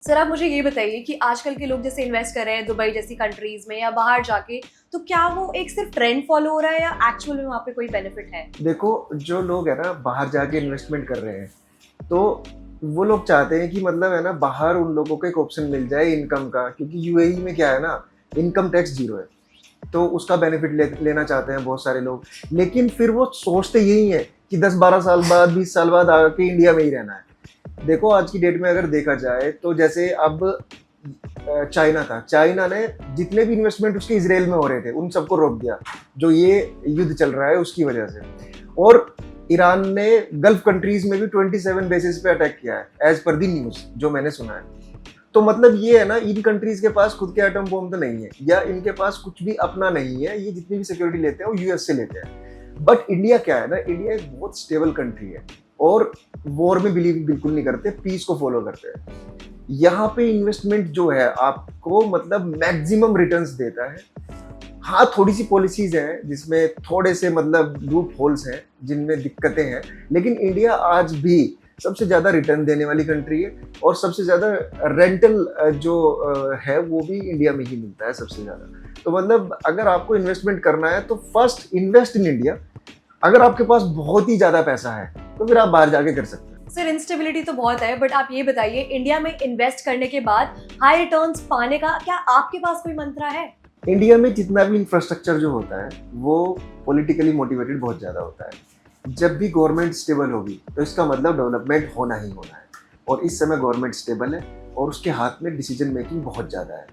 Sir आप मुझे ये बताइए कि आजकल के लोग जैसे इन्वेस्ट कर रहे हैं दुबई जैसी कंट्रीज में या बाहर जाके, तो क्या वो एक सिर्फ ट्रेंड फॉलो हो रहा है या एक्चुअल में वहाँ पे कोई बेनिफिट है? देखो, जो लोग है ना बाहर जाके इन्वेस्टमेंट कर रहे हैं, तो वो लोग चाहते हैं कि मतलब है ना बाहर उन लोगों को एक ऑप्शन मिल जाए इनकम का, क्योंकि यूएई में क्या है ना, इनकम टैक्स जीरो है। तो उसका बेनिफिट लेना चाहते हैं बहुत सारे लोग। लेकिन फिर वो सोचते यही है कि 10-12 साल बाद 20 साल बाद आके इंडिया में ही रहना है। देखो आज की डेट में अगर देखा जाए तो जैसे अब चाइना था, चाइना ने जितने भी इन्वेस्टमेंट उसके इसराइल में हो रहे थे उन सबको रोक दिया, जो ये युद्ध चल रहा है उसकी वजह से। और ईरान ने गल्फ कंट्रीज में भी 27 बेसिस पे अटैक किया है एज पर दी न्यूज जो मैंने सुना है। तो मतलब ये है ना, इन कंट्रीज के पास खुद के एटम बॉम्ब तो नहीं है या इनके पास कुछ भी अपना नहीं है, ये जितनी भी सिक्योरिटी लेते हैं वो यूएस से लेते हैं। बट इंडिया क्या है ना, इंडिया एक बहुत स्टेबल कंट्री है और वॉर में बिलीव बिल्कुल नहीं करते, पीस को फॉलो करते हैं। यहाँ पे इन्वेस्टमेंट जो है आपको मतलब मैक्सिमम रिटर्न्स देता है। हाँ, थोड़ी सी पॉलिसीज हैं जिसमें थोड़े से मतलब लूप होल्स हैं जिनमें दिक्कतें हैं, लेकिन इंडिया आज भी सबसे ज़्यादा रिटर्न देने वाली कंट्री है और सबसे ज़्यादा रेंटल जो है वो भी इंडिया में ही मिलता है सबसे ज़्यादा। तो मतलब अगर आपको इन्वेस्टमेंट करना है तो फर्स्ट इन्वेस्ट इन इंडिया। अगर आपके पास बहुत ही ज़्यादा पैसा है तो फिर आप बाहर जाके कर सकते हैं। सर इंस्टेबिलिटी तो बहुत है, बट आप ये बताइए इंडिया में इन्वेस्ट करने के बाद हाई रिटर्न्स पाने का क्या आपके पास कोई मंत्रा है? इंडिया में जितना भी इंफ्रास्ट्रक्चर जो होता है वो पॉलिटिकली मोटिवेटेड बहुत ज़्यादा होता है। जब भी गवर्नमेंट स्टेबल होगी तो इसका मतलब डेवलपमेंट होना ही होना है, और इस समय गवर्नमेंट स्टेबल है और उसके हाथ में डिसीजन मेकिंग बहुत ज़्यादा है।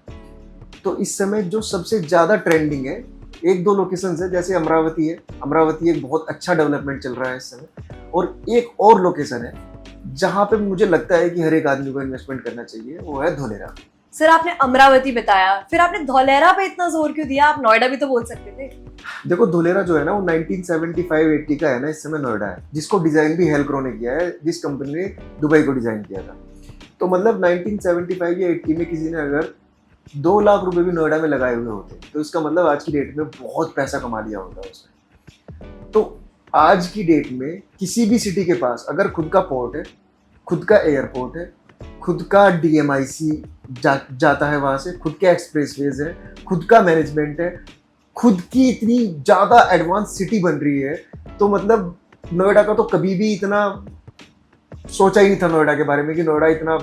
तो इस समय जो सबसे ज़्यादा ट्रेंडिंग है, एक दो लोकेशंस है, जैसे अमरावती है। अमरावती एक बहुत अच्छा डेवलपमेंट चल रहा है इस समय। और एक और लोकेशन है जहाँ पे मुझे लगता है कि हर एक आदमी को इन्वेस्टमेंट करना चाहिए, वो है धोलेरा। सर आपने अमरावती बताया, फिर आपने धौलेरा पे इतना जोर क्यों दिया? आप नोएडा भी तो बोल सकते थे। देखो, धोलेरा जो है ना वो 1975-80 का है ना, इस समय नोएडा है, जिसको डिजाइन भी हेलक्रो ने किया है, जिस कंपनी ने दुबई को डिजाइन किया था। तो मतलब 1975 या 80 में किसी ने अगर 2 लाख रुपए भी नोएडा में लगाए हुए होते तो इसका मतलब आज की डेट में बहुत पैसा कमा लिया होता उसने। तो आज की डेट में किसी भी सिटी के पास अगर खुद का पोर्ट है, खुद का एयरपोर्ट है, खुद का डीएमआईसी जाता है, वहां से खुद के एक्सप्रेसवेज है, खुद का मैनेजमेंट है, खुद की इतनी ज़्यादा एडवांस सिटी बन रही है, तो मतलब नोएडा का तो कभी भी इतना सोचा ही नहीं था नोएडा के बारे में कि नोएडा इतना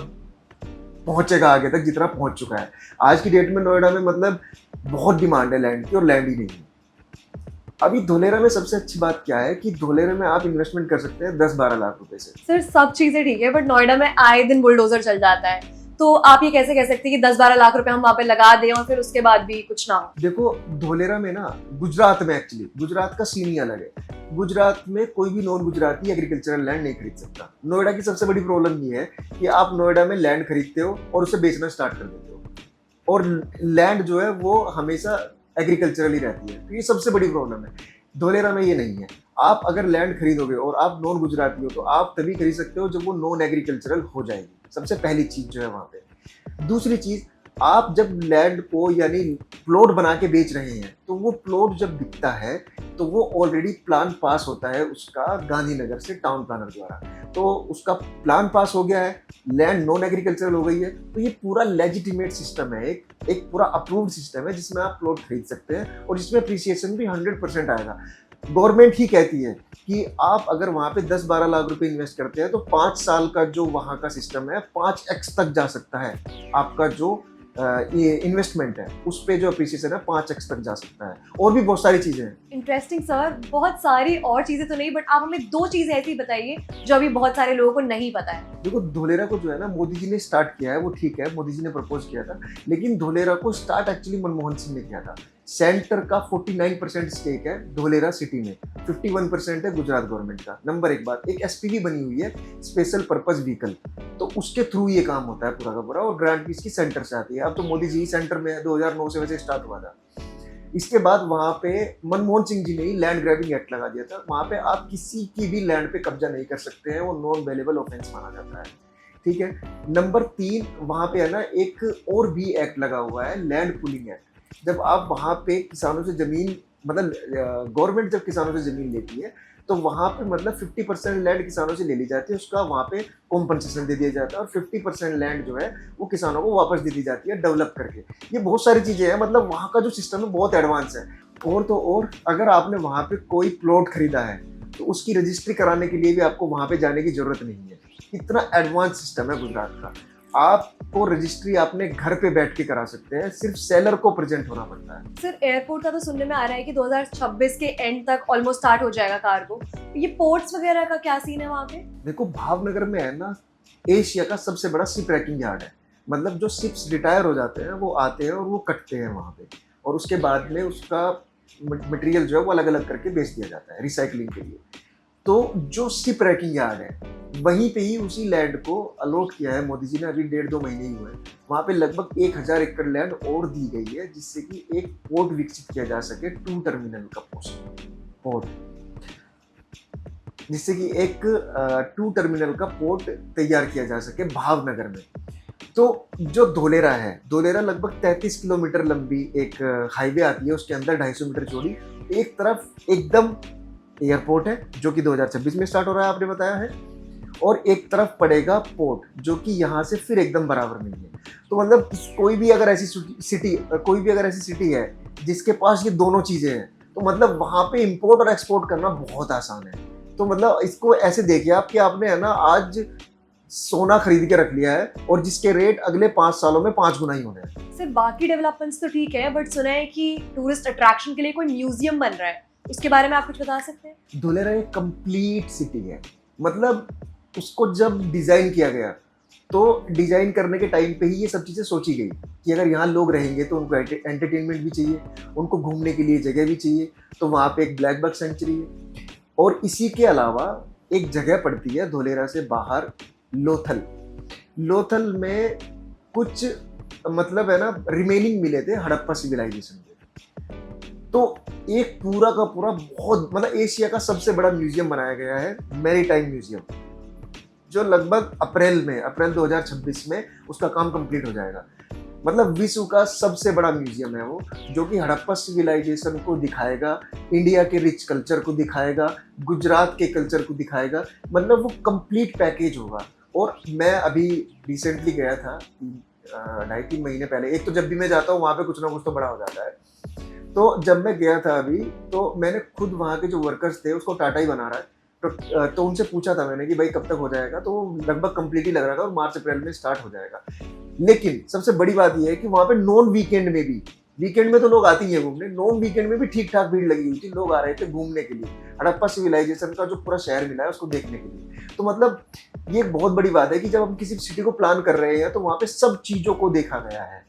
पहुंचेगा आगे तक जितना पहुंच चुका है। आज की डेट में नोएडा में मतलब बहुत डिमांड है लैंड की और लैंड ही नहीं है। अभी धोलेरा में सबसे अच्छी बात क्या है कि धोलेरा में आप इन्वेस्टमेंट कर सकते हैं 10-12 लाख रुपए से। सर सब चीजें ठीक है, बट नोएडा में आए दिन बुलडोजर चल जाता है, तो आप ये कैसे कह सकते हैं कि 10-12 लाख रुपए हम वहाँ पे लगा दें और फिर उसके बाद भी कुछ ना हो? देखो, धोलेरा में ना, गुजरात में एक्चुअली गुजरात का सीन ही अलग है। गुजरात में कोई भी नॉन गुजराती एग्रीकल्चरल लैंड नहीं खरीद सकता। नोएडा की सबसे बड़ी प्रॉब्लम ये है कि आप नोएडा में लैंड खरीदते हो और उसे बेचना स्टार्ट कर देते हो, और लैंड जो है वो हमेशा एग्रीकल्चरली रहती है। तो ये सबसे बड़ी प्रॉब्लम है। धोलेरा में ये नहीं है। आप अगर लैंड खरीदोगे और आप नॉन गुजराती हो तो आप तभी खरीद सकते हो जब वो नॉन एग्रीकल्चरल हो जाएगी। सबसे पहली चीज जो है वहां पे। दूसरी चीज, आप जब लैंड को यानी प्लॉट बना के बेच रहे हैं तो वो प्लॉट जब बिकता है तो वो ऑलरेडी प्लान पास होता है उसका गांधीनगर से टाउन प्लानर द्वारा। तो उसका प्लान पास हो गया है, लैंड नॉन एग्रीकल्चरल हो गई है, तो ये पूरा लेजिटिमेट सिस्टम है, एक पूरा अप्रूव्ड सिस्टम है जिसमें आप प्लॉट खरीद सकते हैं और जिसमें अप्रिसिएशन भी 100% आएगा। गवर्नमेंट ही कहती है कि आप अगर वहाँ पे 10-12 लाख रुपए इन्वेस्ट करते हैं तो 5 साल का जो वहाँ का सिस्टम है 5x तक जा सकता है। आपका जो ये इन्वेस्टमेंट है उस पे जो अप्रिसिएशन है 5x तक जा सकता है। और भी बहुत सारी चीजें हैं। इंटरेस्टिंग सर, बहुत सारी और चीजें तो नहीं, बट आप हमें 2 चीजें ऐसी बताइए जो अभी बहुत सारे लोगों को नहीं पता है। देखो, धोलेरा को जो है ना मोदी जी ने स्टार्ट किया है, वो ठीक है, मोदी जी ने प्रपोज किया था, लेकिन धोलेरा को स्टार्ट एक्चुअली मनमोहन सिंह ने किया था। सेंटर का 49% स्टेक है धोलेरा सिटी में, 51% है गुजरात गवर्नमेंट का। नंबर एक बात, एक एसपीवी बनी हुई है, स्पेशल पर्पज व्हीकल, तो उसके थ्रू ये काम होता है पूरा का पूरा, और ग्रांट भी इसकी सेंटर से आती है। अब तो मोदी जी सेंटर में 2009 से वैसे स्टार्ट हुआ था। इसके बाद वहां पे मनमोहन सिंह जी ने ही लैंड ग्रैबिंग एक्ट लगा दिया था। वहां पे आप किसी की भी लैंड पे कब्जा नहीं कर सकते हैं, वो नॉन वेलेबल ऑफेंस माना जाता है। ठीक है। नंबर 3, वहां पे है ना एक और भी एक्ट लगा हुआ है, लैंड पुलिंग एक्ट। जब आप वहां पे किसानों से जमीन, मतलब गवर्नमेंट जब किसानों से जमीन लेती है तो वहाँ पे मतलब 50% लैंड किसानों से ले ली जाती है, उसका वहाँ पे कॉम्पनसेशन दे दिया जाता है, और 50% लैंड जो है वो किसानों को वापस दे दी जाती है डेवलप करके। ये बहुत सारी चीज़ें हैं, मतलब वहाँ का जो सिस्टम है बहुत एडवांस है। और तो और अगर आपने वहाँ पे कोई प्लॉट खरीदा है तो उसकी रजिस्ट्री कराने के लिए भी आपको वहाँ पे जाने की जरूरत नहीं है। इतना एडवांस सिस्टम है गुजरात का। आपको रजिस्ट्री अपने घर पे बैठ के करा सकते हैं, सिर्फ सेलर को प्रेजेंट होना पड़ता है। सर एयरपोर्ट का तो सुनने में आ रहा है कि 2026 के एंड तक ऑलमोस्ट स्टार्ट हो जाएगा कार्गो। ये पोर्ट्स वगैरह का क्या सीन है वहाँ पे? देखो भावनगर में है ना, एशिया का सबसे बड़ा शिप रैकिंग यार्ड है। मतलब जो शिप्स रिटायर हो जाते हैं वो आते हैं और वो कटते हैं वहाँ पे, और उसके बाद में उसका मटेरियल जो है वो अलग अलग करके बेच दिया जाता है रिसाइकलिंग के लिए। तो जो शिप रैकिंग यार्ड है वहीं पे ही उसी लैंड को अलॉट किया है मोदी जी ने, अभी 1.5-2 महीने ही हुए हैं। वहाँ पे लगभग 1000 एकड़ लैंड और दी गई है, जिससे कि एक पोर्ट विकसित किया जा सके, 2 टर्मिनल का पोर्ट, जिससे कि एक 2 टर्मिनल का पोर्ट तैयार किया जा सके भावनगर में। तो जो धोलेरा है, धोलेरा लगभग 33 किलोमीटर लंबी एक हाईवे आती है, उसके अंदर 250 मीटर चौड़ी। एक तरफ एकदम एयरपोर्ट है जो कि 2026 में स्टार्ट हो रहा है, आपने बताया है, और एक तरफ पड़ेगा पोर्ट जो कि यहाँ से फिर एकदम बराबर नहीं है। तो मतलब कोई भी अगर ऐसी सिटी है जिसके पास ये दोनों चीज़ें हैं, तो मतलब वहाँ पे इंपोर्ट और एक्सपोर्ट करना बहुत आसान है। तो मतलब इसको ऐसे देखिए आप कि आपने है ना आज सोना खरीद के रख लिया है, और जिसके रेट अगले 5 सालों में 5 गुना ही होने हैं। सर बाकी डेवलपमेंट्स तो ठीक है, बट सुना है कि टूरिस्ट अट्रैक्शन के लिए कोई म्यूजियम बन रहा है, उसके बारे में आप कुछ बता सकते हैं? धोलेरा एक कंप्लीट सिटी है। मतलब उसको जब डिज़ाइन किया गया तो डिज़ाइन करने के टाइम पे ही ये सब चीज़ें सोची गई कि अगर यहाँ लोग रहेंगे तो उनको एंटरटेनमेंट भी चाहिए, उनको घूमने के लिए जगह भी चाहिए। तो वहाँ पे एक ब्लैक बक सेंचुरी है, और इसी के अलावा एक जगह पड़ती है धोलेरा से बाहर, लोथल में कुछ मतलब है ना रिमेनिंग मिले थे हड़प्पा सिविलाइजेशन के। तो एक पूरा का पूरा बहुत मतलब एशिया का सबसे बड़ा म्यूजियम बनाया गया है, मैरीटाइम म्यूजियम, जो लगभग अप्रैल 2026 में उसका काम कंप्लीट हो जाएगा। मतलब विश्व का सबसे बड़ा म्यूजियम है वो, जो कि हड़प्पा सिविलाइजेशन को दिखाएगा, इंडिया के रिच कल्चर को दिखाएगा, गुजरात के कल्चर को दिखाएगा। मतलब वो कंप्लीट पैकेज होगा। और मैं अभी रिसेंटली गया था 2.5-3 महीने पहले। एक तो जब भी मैं जाता हूँ वहाँ पे कुछ ना कुछ तो बड़ा हो जाता है। तो जब मैं गया था अभी, तो मैंने खुद वहाँ के जो वर्कर्स थे उसको टाटा ही बना रहा है, तो उनसे पूछा था मैंने कि भाई कब तक हो जाएगा, तो लगभग कंप्लीट ही लग रहा था और मार्च अप्रैल में स्टार्ट हो जाएगा। लेकिन सबसे बड़ी बात यह है कि वहाँ पे नॉन वीकेंड में तो लोग आते ही हैं घूमने, नॉन वीकेंड में भी ठीक ठाक भीड़ लगी हुई थी, लोग आ रहे थे घूमने के लिए, हड़प्पा सिविलाइजेशन का जो पूरा शहर मिला है उसको देखने के लिए। तो मतलब ये एक बहुत बड़ी बात है कि जब हम किसी सिटी को प्लान कर रहे हैं तो वहाँ पे सब चीज़ों को देखा गया है।